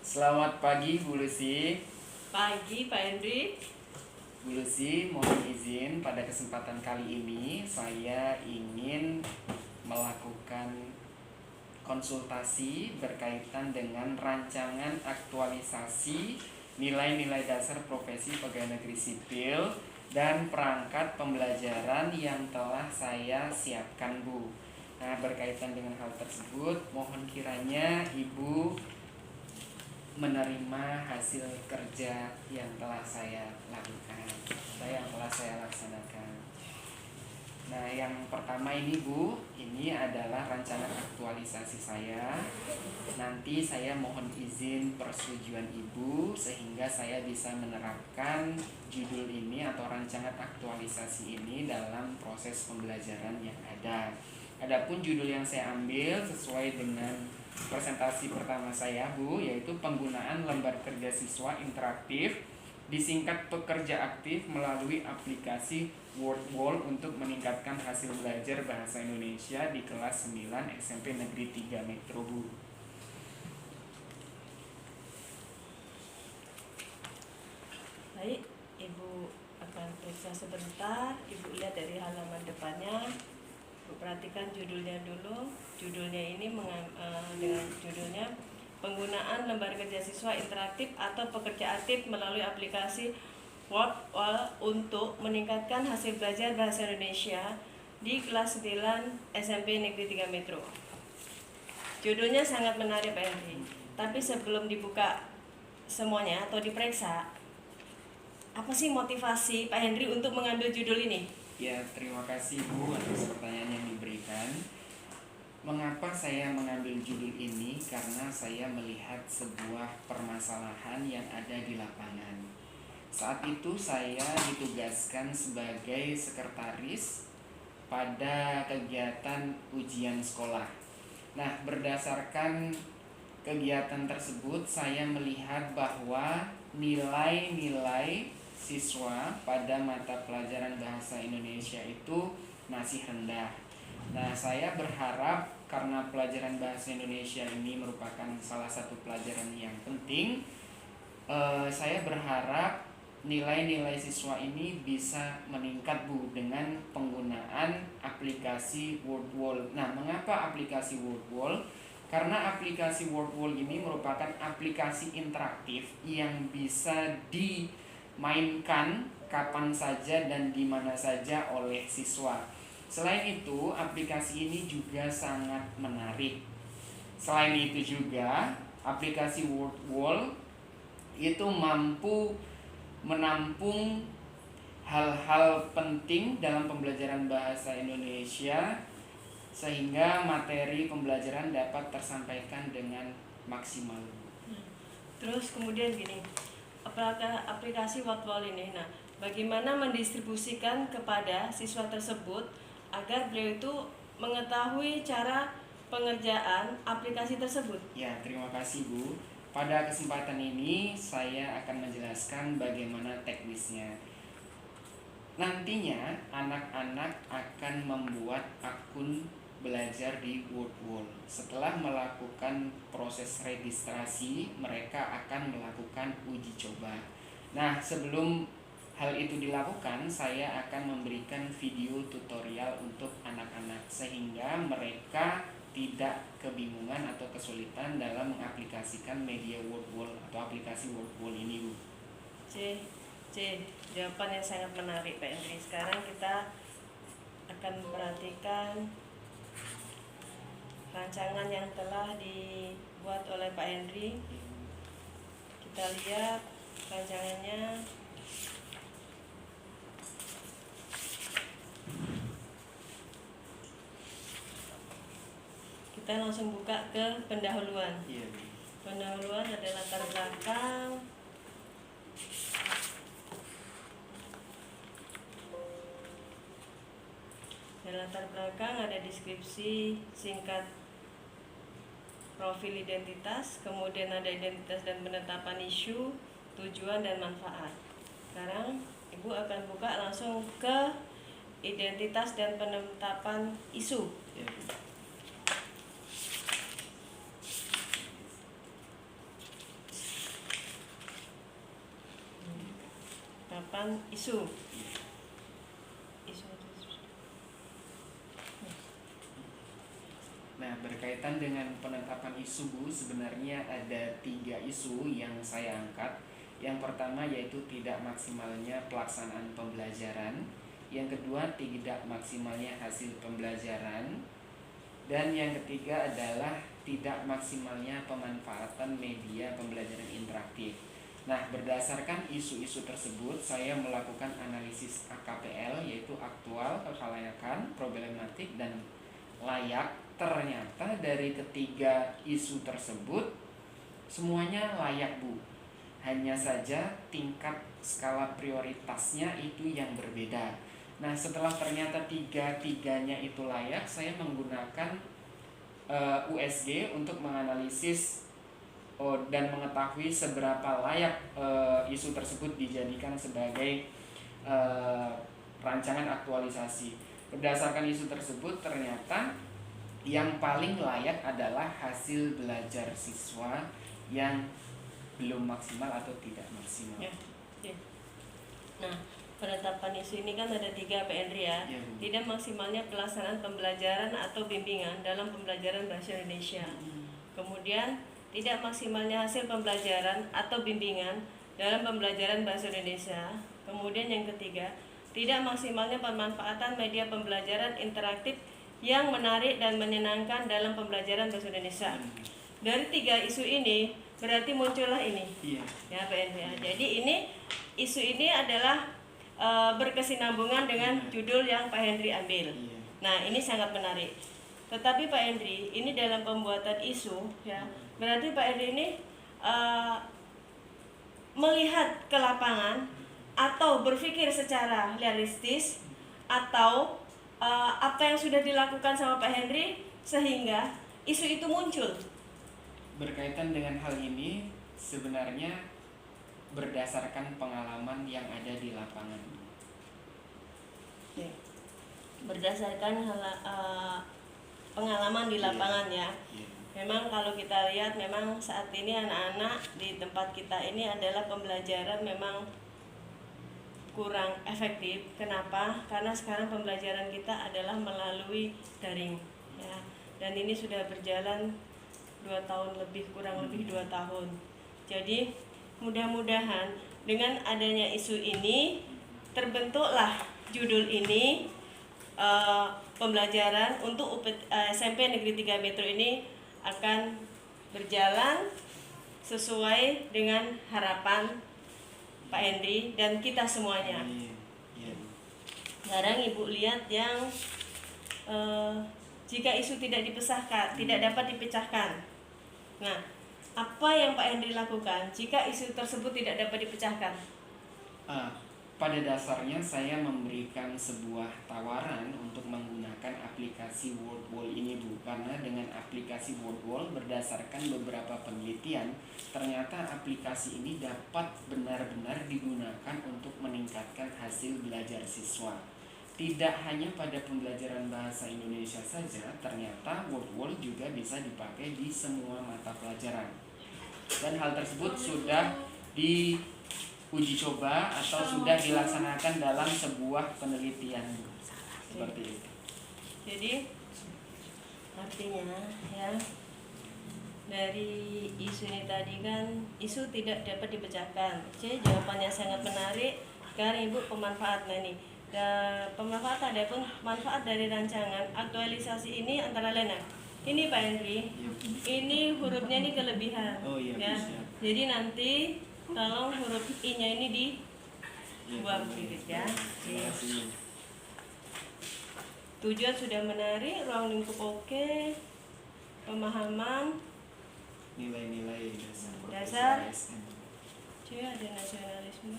Selamat pagi Bu Lucy. Pagi Pak Hendri. Bu Lucy, mohon izin pada kesempatan kali ini saya ingin melakukan konsultasi berkaitan dengan rancangan aktualisasi nilai-nilai dasar profesi pegawai negeri sipil dan perangkat pembelajaran yang telah saya siapkan Bu. Nah, berkaitan dengan hal tersebut, mohon kiranya Ibu menerima hasil kerja yang telah saya lakukan, yang telah saya laksanakan. Nah, yang pertama ini Bu, ini adalah rancangan aktualisasi saya. Nanti saya mohon izin persetujuan Ibu sehingga saya bisa menerapkan judul ini atau rancangan aktualisasi ini dalam proses pembelajaran yang ada. Adapun judul yang saya ambil sesuai dengan presentasi pertama saya Bu, yaitu penggunaan lembar kerja siswa interaktif disingkat pekerja aktif melalui aplikasi WordWall untuk meningkatkan hasil belajar bahasa Indonesia di kelas 9 SMP Negeri 3 Metro Bu. Baik, Ibu akan periksa sebentar. Ibu lihat dari halaman depannya. Ibu perhatikan judulnya dulu. Judulnya ini dengan judulnya penggunaan lembar kerja siswa interaktif atau pekerja aktif melalui aplikasi WordWall untuk meningkatkan hasil belajar bahasa Indonesia di kelas 9 SMP Negeri 3 Metro. Judulnya sangat menarik Pak Henry. Tapi sebelum dibuka semuanya atau diperiksa, apa sih motivasi Pak Henry untuk mengambil judul ini? Ya, terima kasih Bu atas pertanyaan yang diberikan. Mengapa saya mengambil judul ini? Karena saya melihat sebuah permasalahan yang ada di lapangan. Saat itu saya ditugaskan sebagai sekretaris pada kegiatan ujian sekolah. Nah, berdasarkan kegiatan tersebut saya melihat bahwa nilai-nilai siswa pada mata pelajaran bahasa Indonesia itu masih rendah. Nah, saya berharap karena pelajaran bahasa Indonesia ini merupakan salah satu pelajaran yang penting, saya berharap nilai-nilai siswa ini bisa meningkat Bu dengan penggunaan aplikasi WordWall. Nah, mengapa aplikasi WordWall? Karena aplikasi WordWall ini merupakan aplikasi interaktif yang bisa dimainkan kapan saja dan di mana saja oleh siswa. Selain itu, aplikasi ini juga sangat menarik. Selain itu juga, aplikasi WordWall itu mampu menampung hal-hal penting dalam pembelajaran bahasa Indonesia sehingga materi pembelajaran dapat tersampaikan dengan maksimal. Terus kemudian gini, aplikasi WordWall ini, bagaimana mendistribusikan kepada siswa tersebut agar beliau itu mengetahui cara pengerjaan aplikasi tersebut? Ya, terima kasih Bu. Pada kesempatan ini saya akan menjelaskan bagaimana teknisnya. Nantinya anak-anak akan membuat akun belajar di WordWall. Setelah melakukan proses registrasi, mereka akan melakukan uji coba. Nah, sebelum hal itu dilakukan, saya akan memberikan video tutorial untuk anak-anak sehingga mereka tidak kebingungan atau kesulitan dalam mengaplikasikan media WordWall atau aplikasi WordWall ini Bu. Jawaban yang sangat menarik Pak Henry. Sekarang kita akan perhatikan rancangan yang telah dibuat oleh Pak Henry. Kita lihat rancangannya. Kita langsung buka ke pendahuluan. Pendahuluan ada latar belakang. Di latar belakang ada deskripsi singkat profil identitas, kemudian ada identitas dan penetapan isu, tujuan dan manfaat. Sekarang Ibu akan buka langsung ke identitas dan penetapan isu. penetapan isu. Nah, berkaitan dengan penetapan isu Bu, sebenarnya ada 3 isu yang saya angkat. Yang pertama yaitu tidak maksimalnya pelaksanaan pembelajaran. Yang kedua, tidak maksimalnya hasil pembelajaran. Dan yang ketiga adalah tidak maksimalnya pemanfaatan media pembelajaran interaktif. Nah, berdasarkan isu-isu tersebut, saya melakukan analisis AKPL, yaitu aktual, kekhalayakan, problematik, dan layak. Ternyata dari ketiga isu tersebut semuanya layak Bu, hanya saja tingkat skala prioritasnya itu yang berbeda. Nah, setelah ternyata tiga-tiganya itu layak, saya menggunakan USG untuk menganalisis dan mengetahui seberapa layak isu tersebut dijadikan sebagai rancangan aktualisasi. Berdasarkan isu tersebut, ternyata yang paling layak adalah hasil belajar siswa yang belum maksimal atau tidak maksimal. Ya. Nah, penetapan isu ini kan ada 3 Pak Henry ya. Tidak maksimalnya pelaksanaan pembelajaran atau bimbingan dalam pembelajaran bahasa Indonesia. Kemudian tidak maksimalnya hasil pembelajaran atau bimbingan dalam pembelajaran bahasa Indonesia. Kemudian yang ketiga, tidak maksimalnya pemanfaatan media pembelajaran interaktif yang menarik dan menyenangkan dalam pembelajaran bahasa Indonesia. Dari 3 isu ini berarti muncullah ini. Ya Pak Henry ya. Jadi isu ini adalah berkesinambungan dengan judul yang Pak Henry ambil. Nah, ini sangat menarik. Tetapi Pak Henry, ini dalam pembuatan isu ya, berarti Pak Henry ini melihat ke lapangan atau berpikir secara realistis, atau apa yang sudah dilakukan sama Pak Henry sehingga isu itu muncul. Berkaitan dengan hal ini, sebenarnya berdasarkan pengalaman yang ada di lapangan. Berdasarkan pengalaman di lapangan ya. Memang kalau kita lihat, memang saat ini anak-anak di tempat kita ini adalah pembelajaran memang kurang efektif. Kenapa? Karena sekarang pembelajaran kita adalah melalui daring ya. Dan ini sudah berjalan 2 tahun lebih, kurang lebih 2 tahun. Jadi mudah-mudahan dengan adanya isu ini terbentuklah judul ini, pembelajaran untuk SMP Negeri 3 Metro ini akan berjalan sesuai dengan harapan Pak Henry dan kita semuanya. Sekarang Ibu lihat yang jika isu tidak dapat dipecahkan. Nah, apa yang Pak Henry lakukan jika isu tersebut tidak dapat dipecahkan? Pada dasarnya saya memberikan sebuah tawaran untuk menggunakan aplikasi WordWall ini Bu, karena dengan aplikasi WordWall berdasarkan beberapa penelitian, ternyata aplikasi ini dapat benar-benar digunakan untuk meningkatkan hasil belajar siswa. Tidak hanya pada pembelajaran bahasa Indonesia saja, ternyata WordWall juga bisa dipakai di semua mata pelajaran. Dan hal tersebut sudah diuji coba atau sudah dilaksanakan dalam sebuah penelitian seperti itu. Jadi artinya ya, dari isu ini tadi kan isu tidak dapat dipecahkan. Jadi jawabannya sangat menarik. Sekarang Ibu pemanfaat nih. Dan pemanfaat ada pun manfaat dari rancangan aktualisasi ini antara lain. Ini Pak Henry, ini hurufnya ini kelebihan. Ya. Jadi nanti tolong huruf I-nya ini dibuang sedikit ya. Tujuan sudah menarik, ruang lingkup oke, pemahaman, nilai-nilai dasar, ada nasionalisme.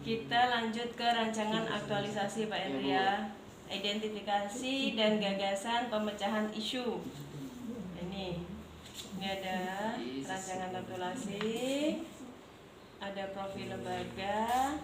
Kita lanjut ke rancangan aktualisasi Pak Henry ya. Identifikasi dan gagasan pemecahan isu. Ini ada rancangan aktualisasi, ada profil lembaga,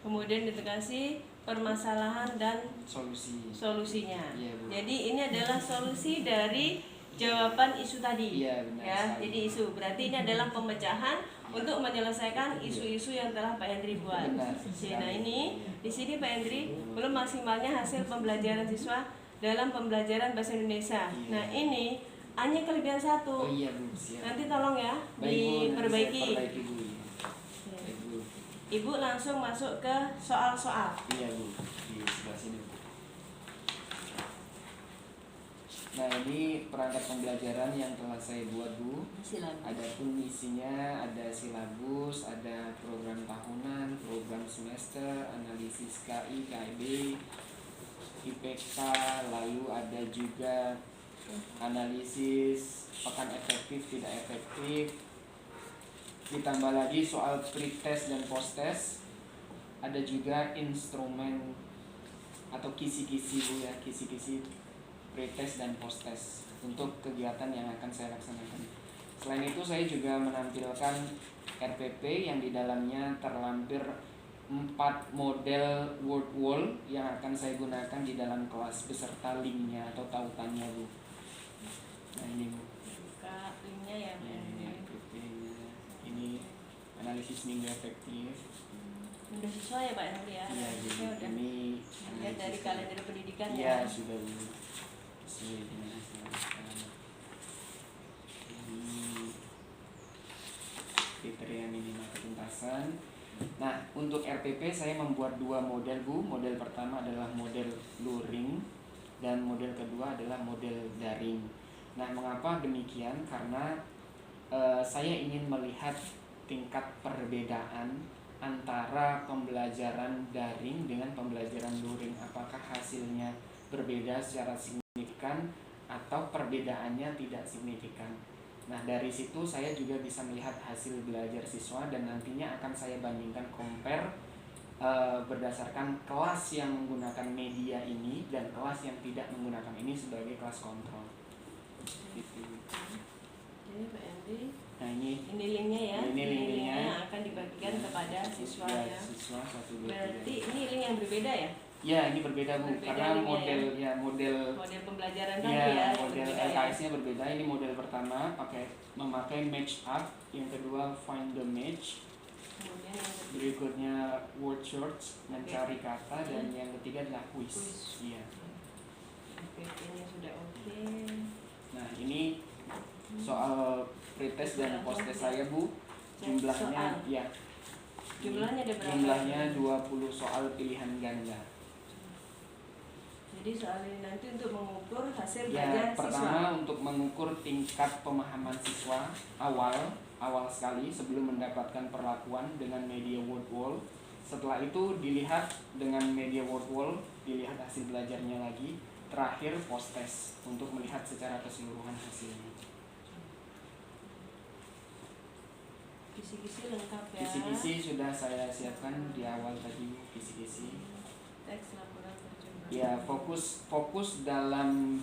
kemudian identifikasi permasalahan dan solusinya. Jadi ini adalah solusi dari jawaban isu tadi. Iya, benar Ya, sekali. jadi isu. Berarti ini adalah pemecahan untuk menyelesaikan isu-isu yang telah Pak Hendri buat. Benar Nah, ini di sini Pak Hendri belum maksimalnya hasil pembelajaran siswa dalam pembelajaran bahasa Indonesia. Iya. Nah, ini hanya kelebihan Oh satu. iya Bu, siap. Nanti tolong ya Baik Bu, nanti saya diperbaiki. perbaiki Bu. Baik Bu. Ibu langsung masuk ke soal-soal. Iya Bu, di sebelah sini Bu. Nah ini perangkat pembelajaran yang telah saya buat Bu. Silakan. Adapun isinya ada silabus, ada program tahunan, program semester, analisis KI, KIB, IPK, lalu ada juga analisis pekan efektif tidak efektif. Ditambah lagi soal pretest dan posttest. Ada juga instrumen atau kisi-kisi Bu ya, kisi-kisi pretest dan posttest untuk kegiatan yang akan saya laksanakan. Selain itu saya juga menampilkan RPP yang di dalamnya terlampir 4 model word wall yang akan saya gunakan di dalam kelas beserta linknya atau tautannya Bu. Nah ini Bu. Buka linknya ya. Ya, ini RPP-nya. Ini analisis minggu efektif. Udah sesuai ya Pak Hendri ya? Iya Bu. Saya udah Ini lihat dari kalender pendidikan ya ya. sudah Bu. Sesuai dengan hasil ini kriteria minimal ketuntasan. Nah untuk RPP saya membuat 2 model Bu. Model pertama adalah model luring dan model kedua adalah model daring. Nah mengapa demikian? Karena saya ingin melihat tingkat perbedaan antara pembelajaran daring dengan pembelajaran luring. Apakah hasilnya berbeda secara signifikan atau perbedaannya tidak signifikan. Nah dari situ saya juga bisa melihat hasil belajar siswa dan nantinya akan saya bandingkan compare berdasarkan kelas yang menggunakan media ini dan kelas yang tidak menggunakan ini sebagai kelas kontrol. Gitu. Jadi Pak Hendri, Nah ini linknya ya. Ini linknya. yang akan dibagikan kepada siswa ya. Siswa 1, 2, 3. Berarti ini link yang berbeda ya? Ya ini berbeda Bu, Berbeda karena linknya model Model pembelajaran tadi ya, ya. model berbeda ya. LKS-nya berbeda. Ini model pertama memakai match up, yang kedua find the match, Kemudian yang ketiga, berikutnya word search, mencari kata, dan yang ketiga adalah quiz. Quiz. Iya. PP-nya sudah oke. Nah ini soal pretest dan posttest saya Bu, jumlahnya Soal. ya. Jumlahnya ada berapa? Jumlahnya 20 soal pilihan ganda. Jadi soal ini nanti untuk mengukur hasil Ya, belajar pertama siswa. untuk mengukur tingkat pemahaman siswa awal sekali sebelum mendapatkan perlakuan dengan media word wall. Setelah itu dilihat dengan media word wall, dilihat hasil belajarnya lagi. Terakhir post test untuk melihat secara keseluruhan hasilnya. Kisi-kisi lengkap ya. Kisi-kisi sudah saya siapkan di awal tadi, kisi-kisi. Teks laporan percobaan. Ya, fokus dalam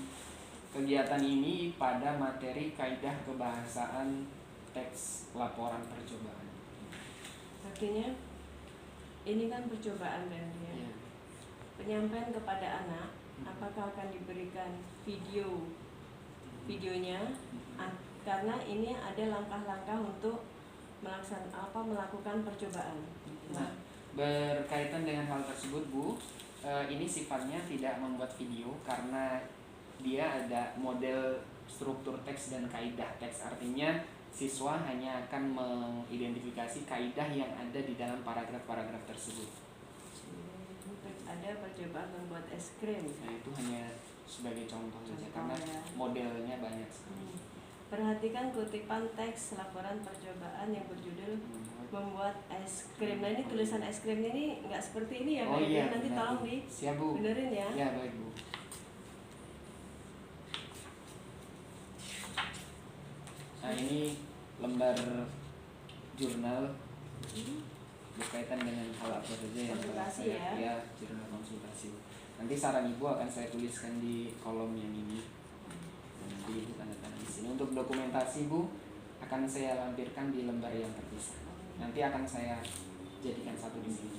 kegiatan ini pada materi kaidah kebahasaan teks laporan percobaan. Artinya ini kan percobaan kan ya. Ya. Penyampaian kepada anak, apakah akan diberikan videonya? Karena ini ada langkah-langkah untuk melakukan percobaan. Nah, berkaitan dengan hal tersebut Bu, ini sifatnya tidak membuat video karena dia ada model struktur teks dan kaidah teks. Artinya siswa hanya akan mengidentifikasi kaidah yang ada di dalam paragraf-paragraf tersebut. Ada percobaan membuat es krim. Nah itu hanya sebagai contoh saja Contoh, karena ya. modelnya banyak sekali. Perhatikan kutipan teks laporan percobaan yang berjudul membuat es krim. Nah ini tulisan es krimnya ini nggak seperti ini ya Oh Pak. iya, Nanti benar, tolong Bu. di Siap Bu. benerin ya. Ya baik Bu. Nah ini lembar jurnal berkaitan dengan hal apa saja yang telah Konsultasi saya ya jurnal konsultasi. Nanti saran Ibu akan saya tuliskan di kolom yang ini. Nanti Ibu tanda tangan di sini. Untuk dokumentasi Bu akan saya lampirkan di lembar yang terpisah. Nanti akan saya jadikan satu di sini.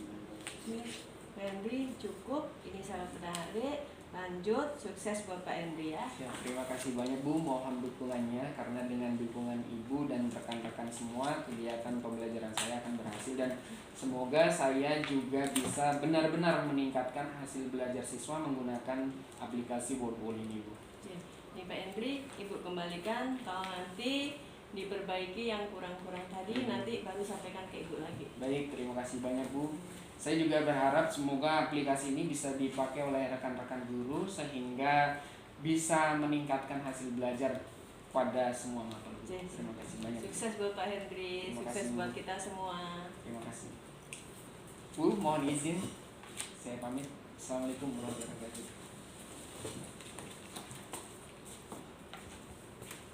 Henry cukup, ini sangat menarik. Lanjut, sukses buat Pak Henry ya. Ya, terima kasih banyak Bu, mohon dukungannya karena dengan dukungan Ibu dan rekan-rekan semua kegiatan pembelajaran saya akan berhasil dan semoga saya juga bisa benar-benar meningkatkan hasil belajar siswa menggunakan aplikasi Wordwall ini Bu. Oke. Ini Pak Henry, Ibu kembalikan, kalau nanti diperbaiki yang kurang-kurang tadi nanti baru sampaikan ke Ibu lagi. Baik, terima kasih banyak Bu. Saya juga berharap semoga aplikasi ini bisa dipakai oleh rekan-rekan guru sehingga bisa meningkatkan hasil belajar pada semua mata. Terima kasih banyak. Sukses buat Pak Henry, Terima sukses kasih. buat kita semua. Terima kasih. Bu, mohon izin saya pamit. Assalamualaikum warahmatullahi wabarakatuh.